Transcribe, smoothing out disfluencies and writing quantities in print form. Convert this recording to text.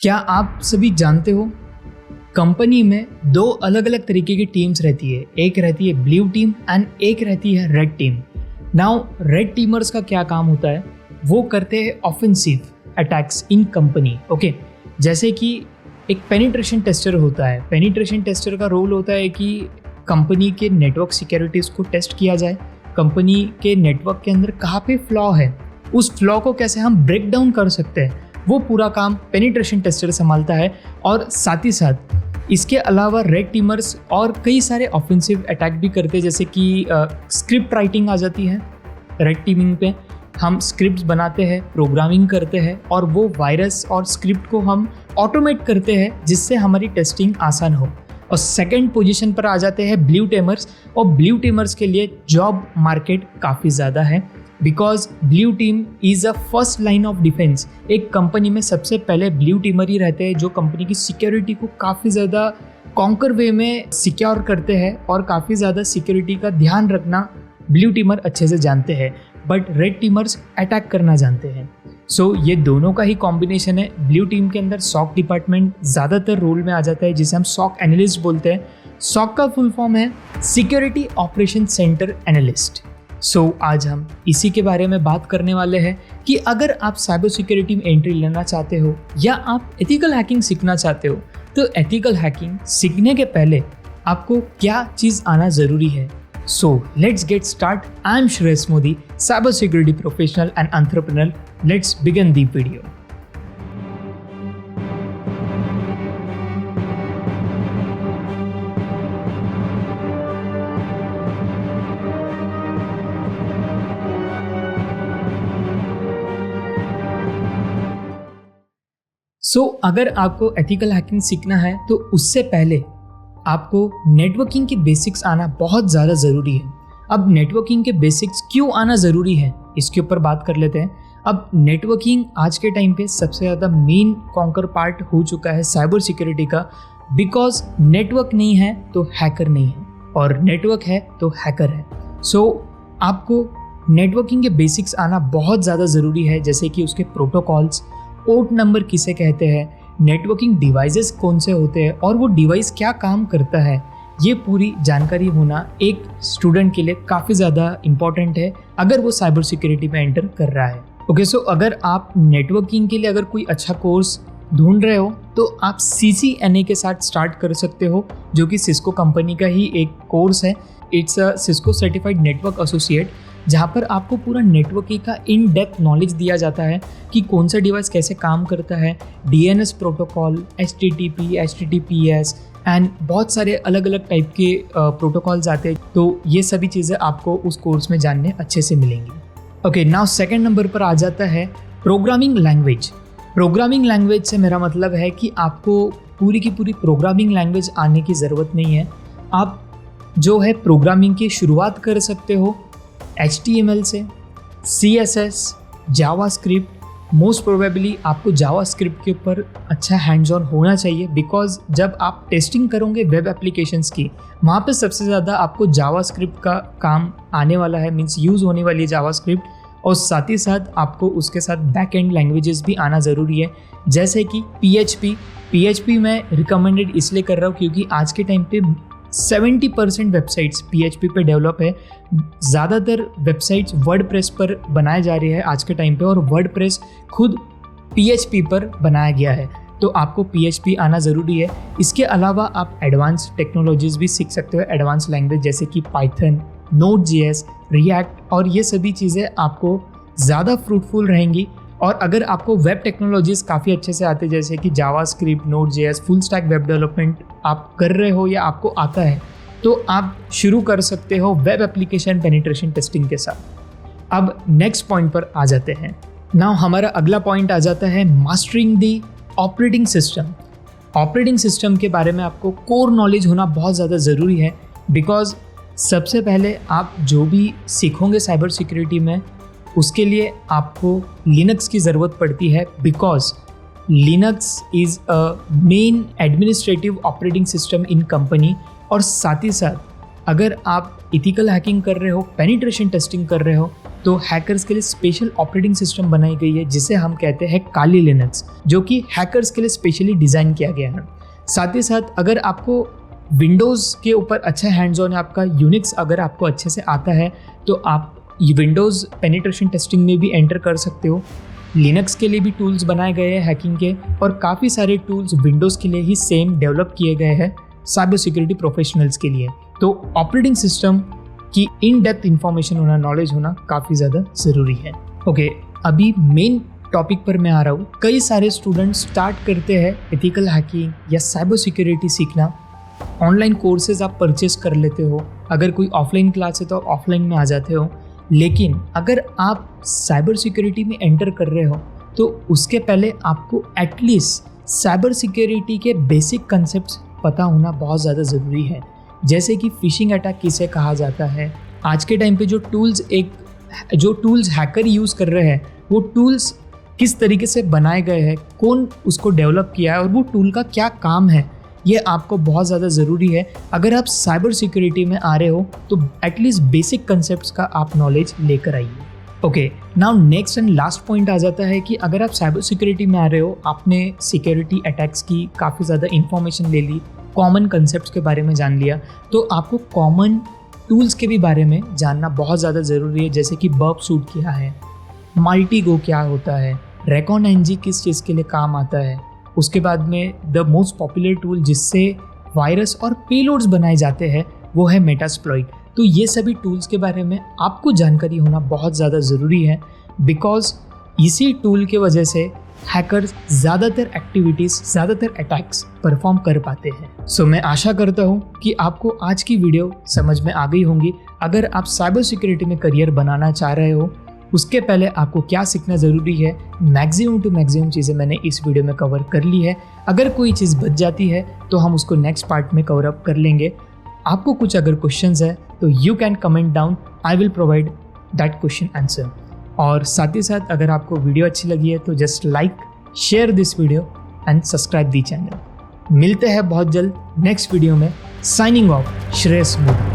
क्या आप सभी जानते हो, कंपनी में दो अलग अलग तरीके की टीम्स रहती है। एक रहती है ब्लू टीम एंड एक रहती है रेड टीम। नाउ रेड टीमर्स का क्या काम होता है, वो करते हैं ऑफेंसिव अटैक्स इन कंपनी। ओके, जैसे कि एक पेनिट्रेशन टेस्टर होता है। पेनिट्रेशन टेस्टर का रोल होता है कि कंपनी के नेटवर्क सिक्योरिटीज़ को टेस्ट किया जाए, कंपनी के नेटवर्क के अंदर कहाँ पे फ्लॉ है, उस फ्लॉ को कैसे हम ब्रेक डाउन कर सकते हैं, वो पूरा काम पेनिट्रेशन टेस्टर संभालता है। और साथ ही साथ इसके अलावा रेड टीमर्स और कई सारे ऑफेंसिव अटैक भी करते हैं, जैसे कि स्क्रिप्ट राइटिंग आ जाती है। रेड टीमिंग पे हम स्क्रिप्ट्स बनाते हैं, प्रोग्रामिंग करते हैं और वो वायरस और स्क्रिप्ट को हम ऑटोमेट करते हैं जिससे हमारी टेस्टिंग आसान हो। और सेकंड पोजीशन पर आ जाते हैं ब्लू टीमर्स। और ब्लू टीमर्स के लिए जॉब मार्केट काफ़ी ज़्यादा है, because blue team is a first line of defence. एक कंपनी में सबसे पहले ब्लू टीमर ही रहते हैं जो कंपनी की सिक्योरिटी को काफ़ी ज़्यादा कॉन्कर वे में सिक्योर करते हैं और काफ़ी ज़्यादा सिक्योरिटी का ध्यान रखना ब्लू टीमर अच्छे से जानते हैं, बट रेड टीमर्स अटैक करना जानते हैं। सो ये दोनों का ही कॉम्बिनेशन है। ब्लू टीम के अंदर सॉक डिपार्टमेंट ज़्यादातर रोल में आ जाता है, जिसे हम सॉक एनालिस्ट बोलते हैं। सॉक का फुल फॉर्म है सिक्योरिटी ऑपरेशन सेंटर एनालिस्ट। सो आज हम इसी के बारे में बात करने वाले हैं कि अगर आप साइबर सिक्योरिटी में एंट्री लेना चाहते हो या आप एथिकल हैकिंग सीखना चाहते हो, तो एथिकल हैकिंग सीखने के पहले आपको क्या चीज़ आना ज़रूरी है। So let's get start. I'm Shresh Modi, cybersecurity professional and entrepreneur. Let's begin the video. अगर आपको एथिकल हैकिंग सीखना है तो उससे पहले आपको नेटवर्किंग के बेसिक्स आना बहुत ज़्यादा ज़रूरी है। अब नेटवर्किंग के बेसिक्स क्यों आना ज़रूरी है, इसके ऊपर बात कर लेते हैं। अब नेटवर्किंग आज के टाइम पे सबसे ज़्यादा मेन कॉन्कर पार्ट हो चुका है साइबर सिक्योरिटी का, बिकॉज नेटवर्क नहीं है तो हैकर नहीं है और नेटवर्क है तो हैकर है। सो आपको नेटवर्किंग के बेसिक्स आना बहुत ज़्यादा ज़रूरी है, जैसे कि उसके प्रोटोकॉल्स, पोर्ट नंबर किसे कहते हैं, नेटवर्किंग डिवाइसेस कौन से होते हैं और वो डिवाइस क्या काम करता है। ये पूरी जानकारी होना एक स्टूडेंट के लिए काफ़ी ज़्यादा इम्पॉर्टेंट है अगर वो साइबर सिक्योरिटी में एंटर कर रहा है। ओके, सो अगर आप नेटवर्किंग के लिए अगर कोई अच्छा कोर्स ढूंढ रहे हो तो आप CCNA के साथ स्टार्ट कर सकते हो, जो कि सिस्को कंपनी का ही एक कोर्स है। It's a Cisco certified network associate, जहाँ पर आपको पूरा नेटवर्किंग का इन डेप्थ नॉलेज दिया जाता है कि कौन सा डिवाइस कैसे काम करता है, DNS protocol, HTTP, HTTPS and बहुत सारे अलग अलग टाइप के प्रोटोकॉल्स आते हैं। तो ये सभी चीज़ें आपको उस कोर्स में जानने अच्छे से मिलेंगी। ओके, नाउ सेकंड नंबर पर आ जाता है प्रोग्रामिंग लैंग्वेज। प्रोग्रामिंग लैंग्वेज से मेरा मतलब है कि आपको पूरी की पूरी प्रोग्रामिंग लैंग्वेज आने की ज़रूरत नहीं है। आप जो है प्रोग्रामिंग की शुरुआत कर सकते हो HTML से, CSS, जावास्क्रिप्ट। मोस्ट प्रोबेबली आपको जावास्क्रिप्ट के ऊपर अच्छा हैंड्स ऑन होना चाहिए, बिकॉज जब आप टेस्टिंग करोगे वेब एप्लीकेशंस की, वहाँ पे सबसे ज़्यादा आपको जावास्क्रिप्ट का काम आने वाला है, मीन्स यूज़ होने वाली है जावास्क्रिप्ट। और साथ ही साथ आपको उसके साथ बैक एंड लैंग्वेजेस भी आना ज़रूरी है, जैसे कि PHP मैं रिकमेंडेड इसलिए कर रहा हूँ क्योंकि आज के टाइम पे 70% वेबसाइट्स PHP पे डेवलप है। ज़्यादातर वेबसाइट्स वर्डप्रेस पर बनाए जा रही है आज के टाइम पे, और वर्डप्रेस खुद PHP पर बनाया गया है, तो आपको PHP आना ज़रूरी है। इसके अलावा आप एडवांस टेक्नोलॉजीज़ भी सीख सकते हो, एडवांस लैंग्वेज जैसे कि पाइथन, Node.js, React, और ये सभी चीज़ें आपको ज़्यादा फ्रूटफुल रहेंगी। और अगर आपको वेब टेक्नोलॉजीज़ काफ़ी अच्छे से आते हैं, जैसे कि JavaScript, Node.js, full stack web development आप कर रहे हो या आपको आता है, तो आप शुरू कर सकते हो वेब एप्लीकेशन पेनिट्रेशन टेस्टिंग के साथ। अब नेक्स्ट पॉइंट पर आ जाते हैं। नाउ हमारा अगला पॉइंट आ जाता है mastering the operating system. Operating system के बारे में आपको कोर नॉलेज होना बहुत ज़्यादा ज़रूरी है, बिकॉज सबसे पहले आप जो भी सीखोगे साइबर सिक्योरिटी में, उसके लिए आपको लिनक्स की ज़रूरत पड़ती है, because Linux is a main administrative operating system in company. और साथ ही साथ अगर आप एथिकल हैकिंग कर रहे हो, पेनिट्रेशन टेस्टिंग कर रहे हो, तो हैकर्स के लिए स्पेशल ऑपरेटिंग सिस्टम बनाई गई है जिसे हम कहते हैं काली लिनक्स, जो कि हैकर्स के लिए स्पेशली डिज़ाइन किया गया है। साथ ही साथ अगर आपको विंडोज़ के ऊपर अच्छा हैंड्स ऑन है, आपका यूनिक्स अगर आपको अच्छे से आता है, तो आप विंडोज़ पेनिट्रेशन टेस्टिंग में भी एंटर कर सकते हो। लिनक्स के लिए भी टूल्स बनाए गए हैं हैकिंग के, और काफ़ी सारे टूल्स विंडोज़ के लिए ही सेम डेवलप किए गए हैं साइबर सिक्योरिटी प्रोफेशनल्स के लिए। तो ऑपरेटिंग सिस्टम की इन डेप्थ इंफॉर्मेशन होना, नॉलेज होना काफ़ी ज़्यादा ज़रूरी है। ओके, अभी मेन टॉपिक पर मैं आ रहा हूँ। कई सारे स्टूडेंट्स स्टार्ट करते हैं एथिकल हैकिंग या साइबर सिक्योरिटी सीखना। ऑनलाइन कोर्सेज आप परचेस कर लेते हो, अगर कोई ऑफलाइन क्लास है तो आप ऑफलाइन में आ जाते हो। लेकिन अगर आप साइबर सिक्योरिटी में एंटर कर रहे हो तो उसके पहले आपको एटलीस्ट साइबर सिक्योरिटी के बेसिक कंसेप्ट्स पता होना बहुत ज़्यादा ज़रूरी है। जैसे कि फिशिंग अटैक किसे कहा जाता है, आज के टाइम पे जो टूल्स हैकर यूज़ कर रहे हैं वो टूल्स किस तरीके से बनाए गए हैं, कौन उसको डेवलप किया है और वो टूल का क्या काम है, ये आपको बहुत ज़्यादा ज़रूरी है। अगर आप साइबर सिक्योरिटी में आ रहे हो तो एटलीस्ट बेसिक कंसेप्ट्स का आप नॉलेज लेकर आइए। Okay, now next and last point आ जाता है कि अगर आप साइबर सिक्योरिटी में आ रहे हो, आपने सिक्योरिटी अटैक्स की काफ़ी ज़्यादा इन्फॉर्मेशन ले ली, कॉमन कंसेप्ट्स के बारे में जान लिया, तो आपको कॉमन टूल्स के भी बारे में जानना बहुत ज़्यादा ज़रूरी है। जैसे कि बर्ब सूट क्या है, मल्टीगो क्या होता है, रेकॉन एनजी किस चीज़ के लिए काम आता है, उसके बाद में द मोस्ट पॉपुलर टूल जिससे वायरस और पेलोड्स बनाए जाते हैं वो है मेटास्प्लॉइट। तो ये सभी टूल्स के बारे में आपको जानकारी होना बहुत ज़्यादा ज़रूरी है, बिकॉज इसी टूल के वजह से हैकर्स ज़्यादातर एक्टिविटीज़, ज़्यादातर अटैक्स परफॉर्म कर पाते हैं। सो मैं आशा करता हूँ कि आपको आज की वीडियो समझ में आ गई होंगी। अगर आप साइबर सिक्योरिटी में करियर बनाना चाह रहे हो, उसके पहले आपको क्या सीखना ज़रूरी है, मैक्सिमम टू मैक्सिमम चीज़ें मैंने इस वीडियो में कवर कर ली है। अगर कोई चीज़ बच जाती है तो हम उसको नेक्स्ट पार्ट में कवर अप कर लेंगे। आपको कुछ अगर क्वेश्चंस है तो you can comment down, I will provide that question answer. और साथ ही साथ अगर आपको वीडियो अच्छी लगी है तो just like, share this video and subscribe the channel. मिलते हैं बहुत जल्द नेक्स्ट वीडियो में। Signing off, Shreyas Modi.